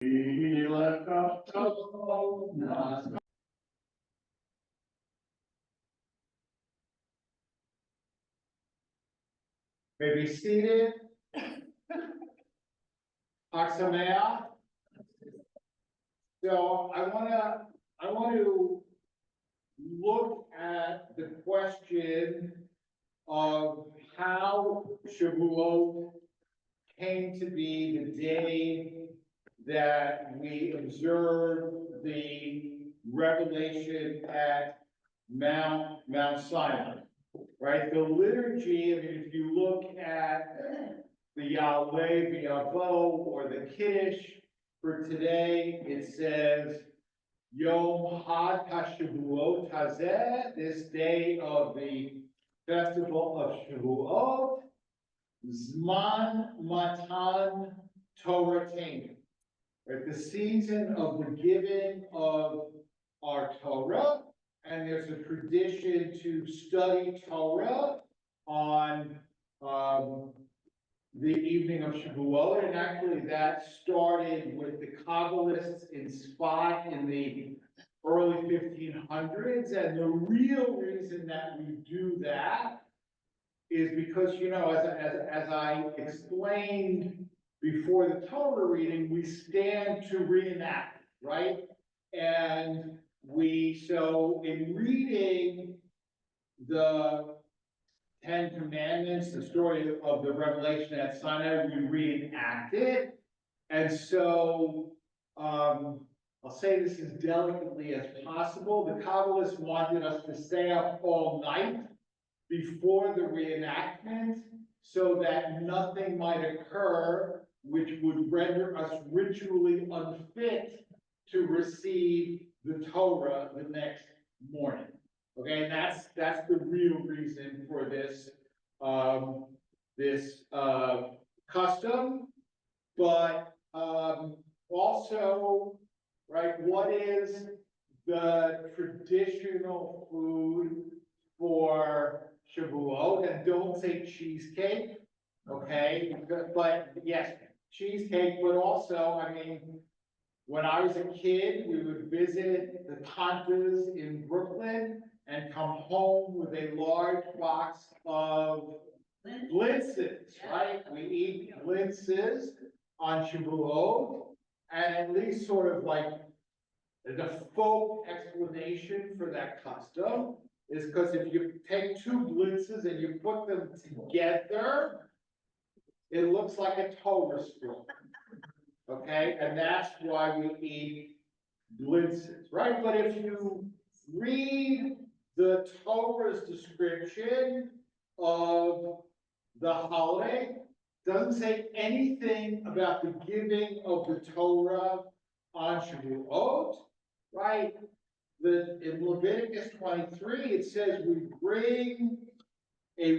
Kehilat Shalom. May be seated. Aksamea. So I want to look at the question of how Shavuot came to be the day that we observe the revelation at Mount Sinai, right? The liturgy, I mean, if you look at the Yahweh, the Yavo, or the Kiddush for today, it says, Yom Had HaShavuot Hazeh, this day of the festival of Shavuot, Zman Matan Torateinu, right? The season of the giving of our Torah, and there's a tradition to study Torah on the evening of Shavuot, and actually that started with the Kabbalists in Spot in the early 1500s, and the real reason that we do that is because, you know, as I explained before the Torah reading, we stand to reenact, right? And so in reading the Ten Commandments, the story of the revelation at Sinai, we reenact it. And so, I'll say this as delicately as possible. The Kabbalists wanted us to stay up all night before the reenactment so that nothing might occur which would render us ritually unfit to receive the Torah the next morning. Okay, and that's the real reason for this custom. But also, right, what is the traditional food for Shavuot? And don't say cheesecake, okay? But yes, cheesecake, but also, I mean, when I was a kid, we would visit the Tantas in Brooklyn and come home with a large box of blintzes, right? We eat blintzes on Shavuot, and at least sort of like the folk explanation for that custom is because if you take two blintzes and you put them together, it looks like a Torah scroll. Okay, and that's why we eat blintzes, right? But if you read the Torah's description of the holiday, it doesn't say anything about the giving of the Torah on Shavuot, right? In Leviticus 23, it says we bring a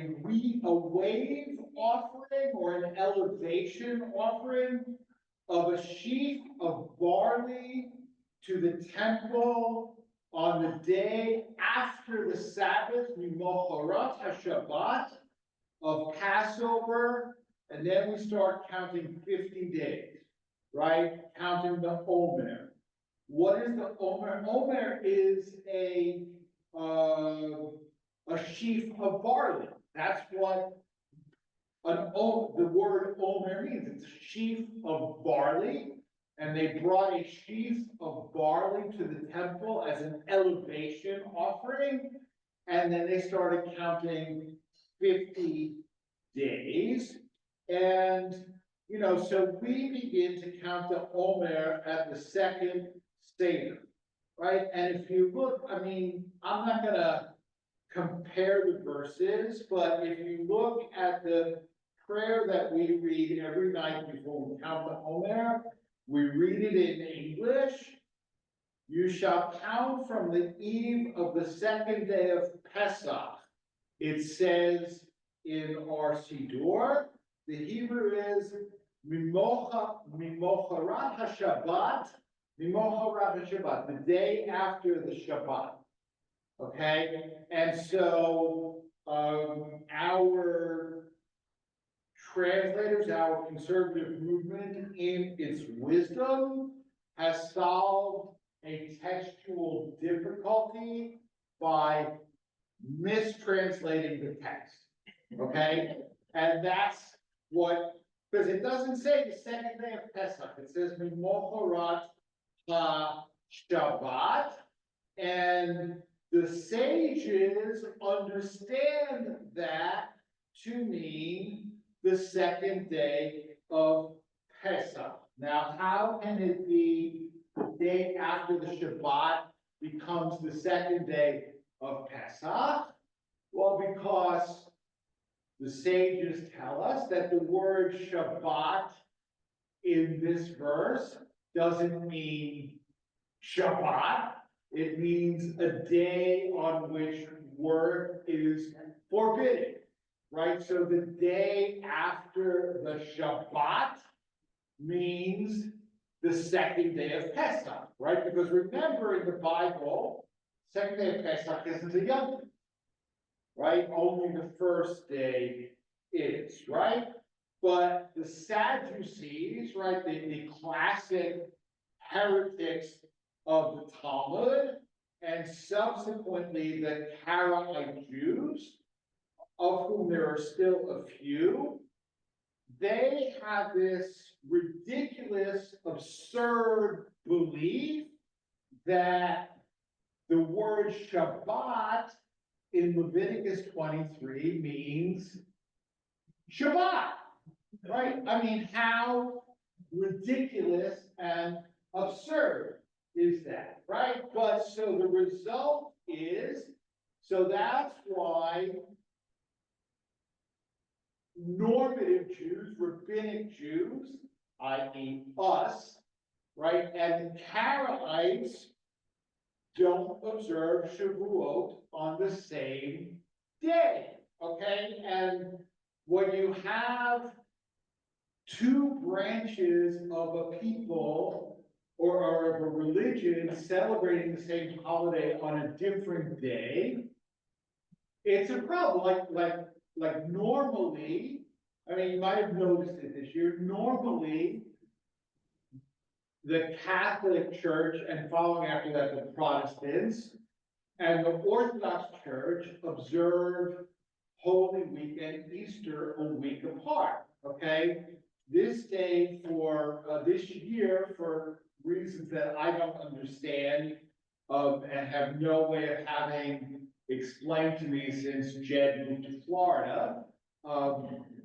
wave offering or an elevation offering of a sheaf of barley to the temple on the day after the Sabbath, Mimocharat HaShabbat, of Passover, and then we start counting 50 days, right? Counting the Omer. What is the Omer? Omer is a sheaf of barley. That's what the word Omer means. It's a sheaf of barley, and they brought a sheaf of barley to the temple as an elevation offering, and then they started counting 50 days. And, you know, so we begin to count the Omer at the second Seder, right? And if you look, I mean, I'm not going to compare the verses, but if you look at the prayer that we read every night before we count the Omer, we read it in English. You shall count from the eve of the second day of Pesach. It says in our Siddur, the Hebrew is Mimocharat HaShabbat, the day after the Shabbat. Okay, and so our translators, our conservative movement in its wisdom has solved a textual difficulty by mistranslating the text, okay? And that's what, because it doesn't say the second day of Pesach, it says Mimocharat Shabbat, and the sages understand that to mean the second day of Pesach. Now, how can it be the day after the Shabbat becomes the second day of Pesach? Well, because the sages tell us that the word Shabbat in this verse doesn't mean Shabbat. It means a day on which work is forbidden, right? So the day after the Shabbat means the second day of Pesach, right? Because remember in the Bible, second day of Pesach isn't a Yom Tov, right? Only the first day is, right? But the Sadducees, right, the classic heretics of the Talmud, and subsequently the Karaite Jews, of whom there are still a few, they have this ridiculous, absurd belief that the word Shabbat in Leviticus 23 means Shabbat, right? I mean, how ridiculous and absurd is that, right? But so the result is, so that's why normative Jews, rabbinic Jews, i.e. us, right, and the Karaites don't observe Shavuot on the same day, okay? And when you have two branches of a people or of a religion celebrating the same holiday on a different day, it's a problem. Like normally, I mean, you might have noticed it this year, normally the Catholic Church and following after that the Protestants and the Orthodox Church observe Holy Week and Easter a week apart, okay? This day for this year, for reasons that I don't understand and have no way of having explained to me since Jed moved to Florida,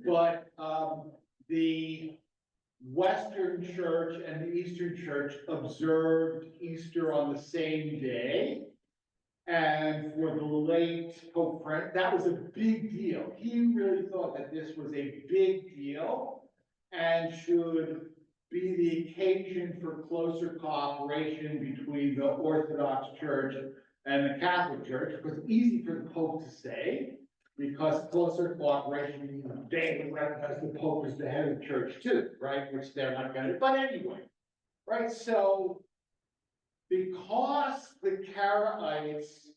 but the Western Church and the Eastern Church observed Easter on the same day. And for the late Pope Francis, that was a big deal. He really thought that this was a big deal and should be the occasion for closer cooperation between the Orthodox Church and the Catholic Church. It was easy for the Pope to say, because closer cooperation means they recognize the Pope as the head of the church too, right? Which they're not gonna, but anyway, right? So, because the Karaites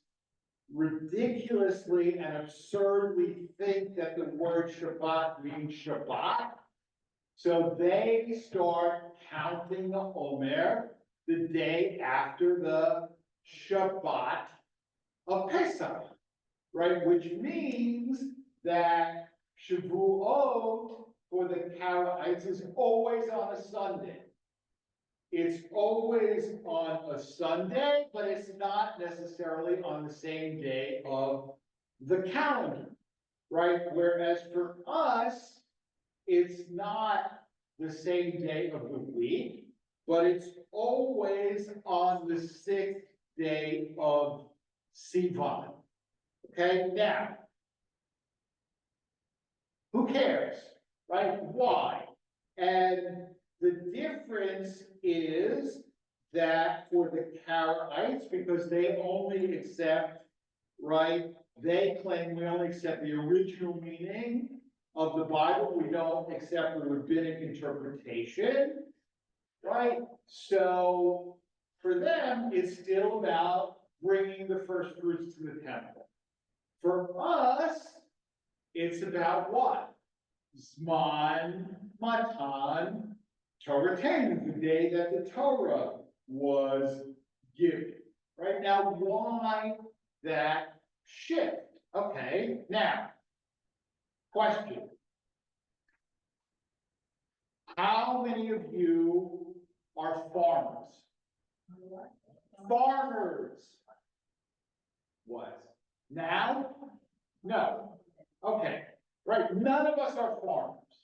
ridiculously and absurdly think that the word Shabbat means Shabbat, so they start counting the Omer the day after the Shabbat of Pesach, right? Which means that Shavuot for the Karaites is always on a Sunday. It's always on a Sunday, but it's not necessarily on the same day of the calendar, right? Whereas for us, it's not the same day of the week, but it's always on the sixth day of Sivan. Okay, now, who cares, right? Why? And the difference is that for the Karaites, because they only accept, right, they claim we only accept the original meaning of the Bible, we don't accept the rabbinic interpretation, right? So for them, it's still about bringing the first fruits to the temple. For us, it's about what? Zman Matan Torah Ten, the day that the Torah was given. Right now, why that shift? Okay, now, question. How many of you are farmers? Farmers. What? Now? No. Okay, right, none of us are farmers,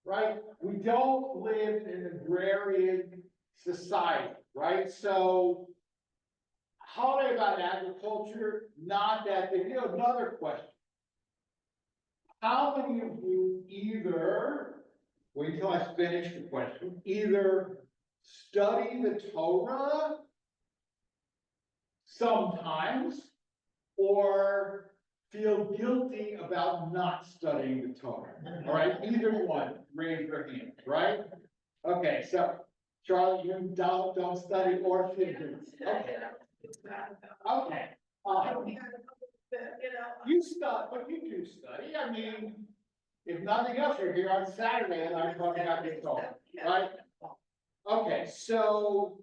right? We don't live in an agrarian society, right? So, holiday about agriculture, not that big deal. Another question. How many of you either, wait until I finish the question, either study the Torah sometimes or feel guilty about not studying the Torah? All right, either one, raise your hand, right? Okay, so Charlie, you don't study or feel guilty. Okay. Okay. You study, but you do study. I mean, if nothing else, you're here on Saturday and I'm talking about the Torah, right? Okay, so,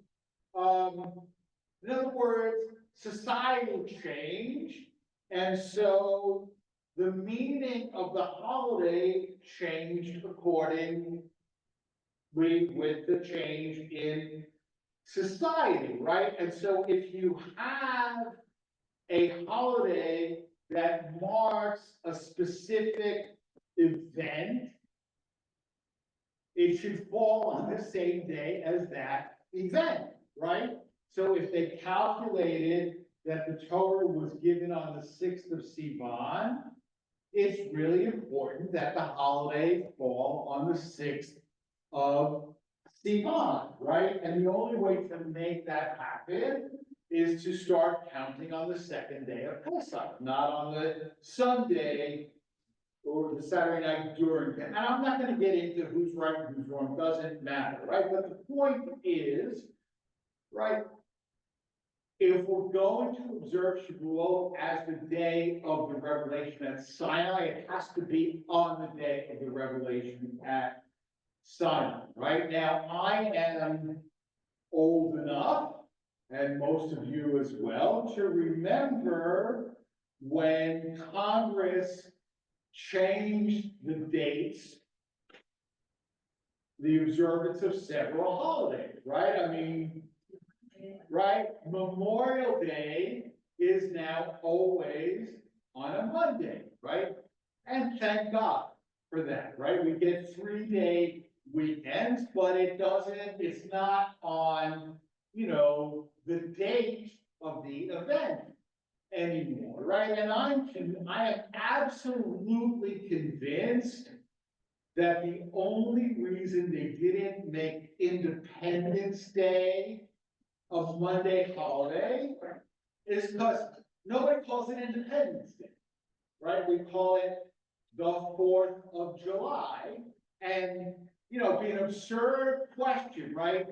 in other words, society changed, and so the meaning of the holiday changed accordingly with the change in society, right? And so if you have a holiday that marks a specific event, it should fall on the same day as that event, right? So if they calculated that the Torah was given on the 6th of Sivan, it's really important that the holiday fall on the 6th of Sivan, right? And the only way to make that happen is to start counting on the second day of Pesach, not on the Sunday or the Saturday night during. And I'm not going to get into who's right and who's wrong, doesn't matter, right? But the point is, right, if we're going to observe Shavuot as the day of the revelation at Sinai, it has to be on the day of the revelation at Sinai. Right now, I am old enough, and most of you as well, to remember when Congress changed the dates, the observance of several holidays, right? I mean, right? Memorial Day is now always on a Monday, right? And thank God for that, right? We get 3-day weekends, but it's not on, the date of the event anymore, right? And I am absolutely convinced that the only reason they didn't make Independence Day a Monday holiday is because nobody calls it Independence Day, right? We call it the 4th of July. And, be an absurd question, right?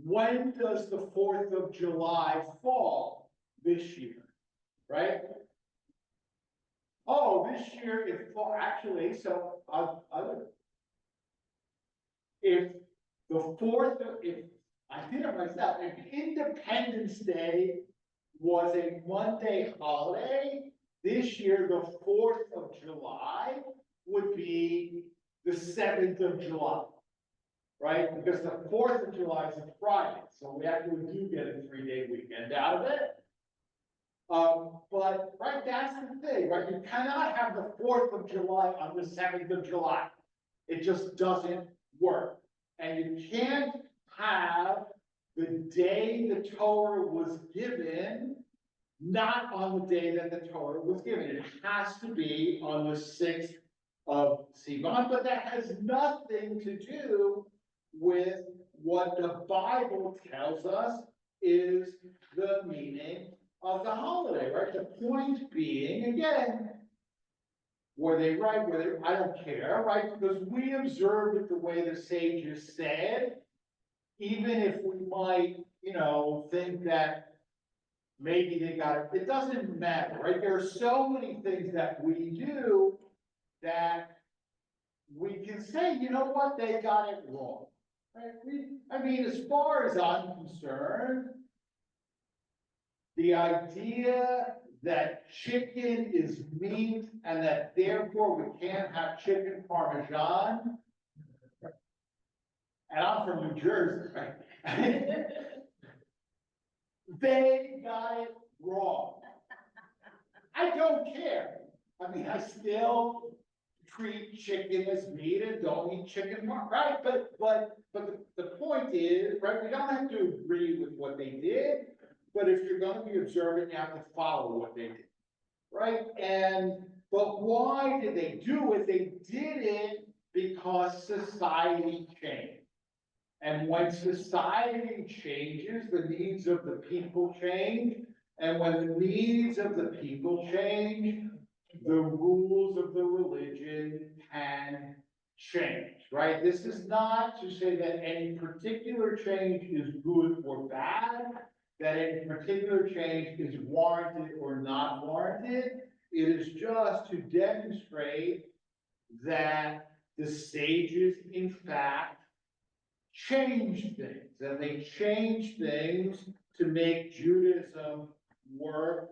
When does the 4th of July fall this year, right? Oh, this year it fall, actually, so if the 4th of, if I did it myself, if Independence Day was a Monday holiday, this year the 4th of July would be the 7th of July. Right, because the 4th of July is a Friday, so we actually do get a 3-day weekend out of it. But, right, that's the thing, right, you cannot have the 4th of July on the 7th of July. It just doesn't work. And you can't have the day the Torah was given, not on the day that the Torah was given. It has to be on the 6th of Sivan, but that has nothing to do with what the Bible tells us is the meaning of the holiday, right? The point being, again, were they right? I don't care, right? Because we observed it the way the sages said, even if we might, think that maybe they got it. It doesn't matter, right? There are so many things that we do that we can say, you know what, they got it wrong. Right? I mean, as far as I'm concerned, the idea that chicken is meat and that therefore we can't have chicken parmesan, and I'm from New Jersey, right? They got it wrong. I don't care. I mean, I still treat chicken as meat and don't eat chicken, right? But the point is, right, we don't have to agree with what they did, but if you're gonna be observant, you have to follow what they did, right? But why did they do it? They did it because society changed. And when society changes, the needs of the people change. And when the needs of the people change, the rules of the religion can change, right? This is not to say that any particular change is good or bad, that any particular change is warranted or not warranted. It is just to demonstrate that the sages, in fact, changed things, and they changed things to make Judaism work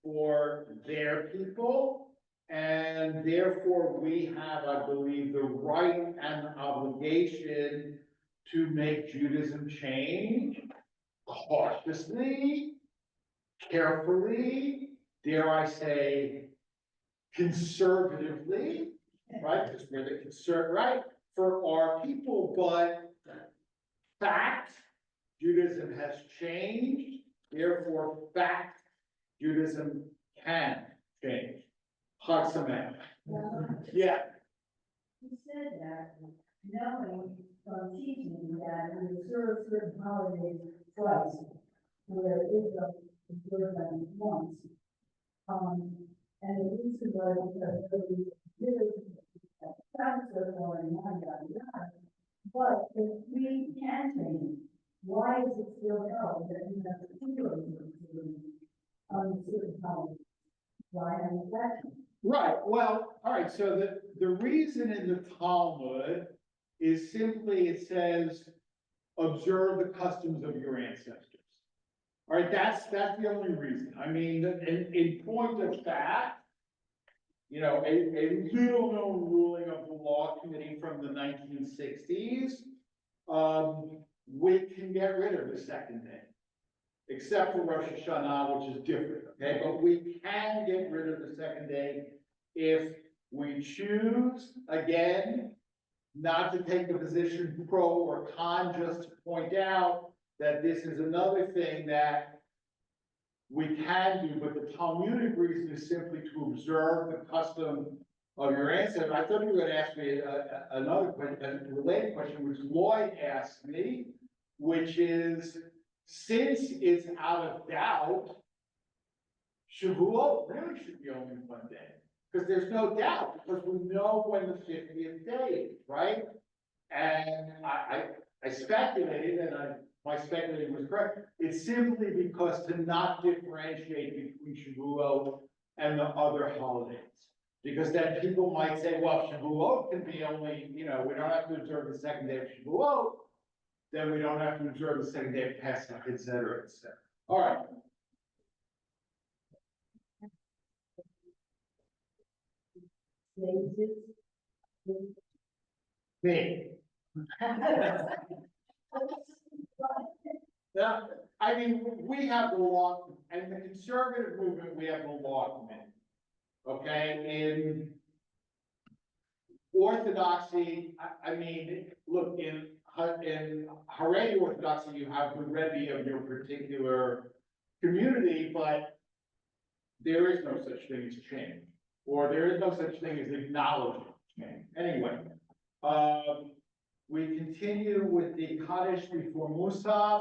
for their people, and therefore we have, I believe, the right and the obligation to make Judaism change cautiously, carefully, dare I say, conservatively, right? Because we're the right, for our people, but fact, Judaism has changed, therefore fact, Judaism can change. Chag Sameach. Yeah. You said that, knowing from teaching that we observe certain holidays twice, where Israel observed them once. And the reason was because we did transfer or yada. But if we can change, why is it still held that we have to do on certain holidays? Why am that? Right, well, all right, so the reason in the Talmud is simply, it says, observe the customs of your ancestors. All right, that's the only reason. I mean, in point of fact, you know, a little known ruling of the law committee from the 1960s, we can get rid of the second day, except for Rosh Hashanah, which is different, okay? But we can get rid of the second day if we choose, again, not to take a position pro or con, just to point out that this is another thing that we can do, but the Talmudic reason is simply to observe the custom of your ancestors. I thought you were going to ask me another question, a related question, which Lloyd asked me, which is, since it's out of doubt, Shavuot really should be only one day. Because there's no doubt, because we know when the 50th day is, right? And I speculated, and my speculating was correct. It's simply because to not differentiate between Shavuot and the other holidays. Because then people might say, well, Shavuot can be only, you know, we don't have to observe the second day of Shavuot, then we don't have to observe the second day of Pesach, et cetera, et cetera. All right. Me. Yeah, I mean, we have the law, and the conservative movement, we have the law committee. Okay, in Orthodoxy, I mean, look, in Haredi Orthodoxy, you have the Rebbe of your particular community, but there is no such thing as change, or there is no such thing as acknowledging change. Anyway, we continue with the Kaddish before Musaf.